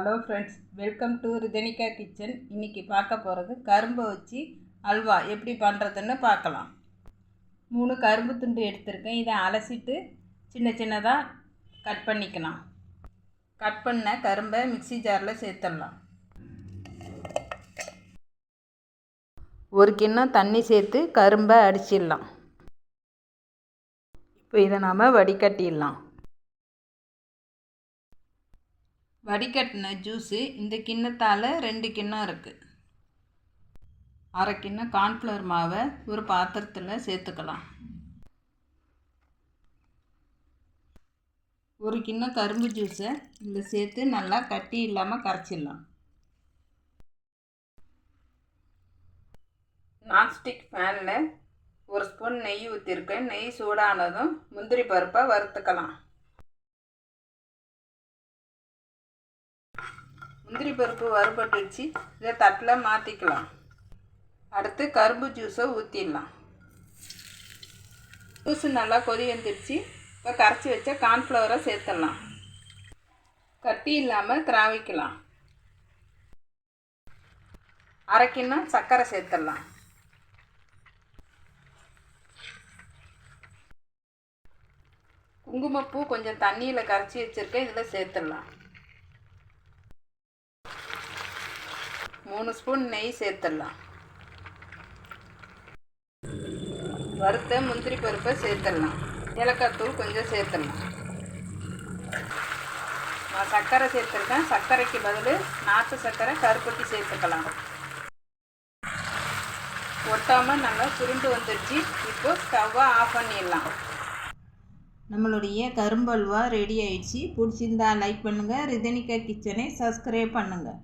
Hello friends, welcome to Rithanika kitchen. இன்றைக்கி பார்க்க போகிறது கரும்பை வச்சு அல்வா எப்படி பண்ணுறதுன்னு பார்க்கலாம். 3 கரும்பு துண்டு எடுத்திருக்கேன். இதை அலசிட்டு சின்ன சின்னதாக கட் பண்ணிக்கலாம். கட் பண்ண கரும்பை மிக்ஸி ஜாரில் சேர்த்துடலாம். 1 கிண்ணம் தண்ணி சேர்த்து கரும்பை அடிச்சிடலாம். இப்போ இதை நாம் வடிகட்டிடலாம். வடிகட்டின ஜூஸு இந்த கிண்ணத்தால் 2 கிண்ணம் இருக்குது. 1/2 கிண்ணம் கார்ன்ஃப்ளவர் மாவை ஒரு பாத்திரத்தில் சேர்த்துக்கலாம். 1 கிண்ணம் கரும்பு ஜூஸை இதில் சேர்த்து நல்லா கட்டி இல்லாமல் கரைச்சிடலாம். நான்ஸ்டிக் பேனில் 1 ஸ்பூன் நெய் ஊற்றிருக்கேன். நெய் சூடானதும் முந்திரி பருப்பை வறுத்துக்கலாம். முந்திரி பருப்பு வறுபட்டுச்சு. இதை தட்டில் மாற்றிக்கலாம். அடுத்து கரும்பு ஜூஸை ஊற்றிடலாம். ஜூஸு நல்லா கொதி வந்துடுச்சு. இப்போ கரைச்சி வச்ச கார்ன்ஃப்ளவரை சேர்த்துடலாம். கட்டி இல்லாமல் திராவிக்கலாம். 1/2 கிண்ணம் சர்க்கரை சேர்த்துடலாம். குங்குமப்பூ கொஞ்சம் தண்ணியில் கரைச்சி வச்சுருக்கேன். இதில் சேர்த்துடலாம். 3 ஸ்பூன் நெய் சேர்த்துடலாம். வறுத்த முந்திரி பருப்பை சேர்த்துடலாம். ஏலக்காய் தூள் கொஞ்சம் சேர்த்துடலாம். நான் சர்க்கரை சேர்த்துருக்கேன். சர்க்கரைக்கு பதில் நாட்டு சர்க்கரை கருப்பட்டி சேர்த்துக்கலாம். ஒட்டாமல் நல்லா சுருண்டு வந்துடுச்சு. இப்போ ஸ்டவ்வை ஆஃப் பண்ணிடலாம். நம்மளுடைய கரும்பு அல்வா ரெடி ஆயிடுச்சு. பிடிச்சிருந்தா லைக் பண்ணுங்கள். ரிதனிகா கிச்சனை சப்ஸ்கிரைப் பண்ணுங்கள்.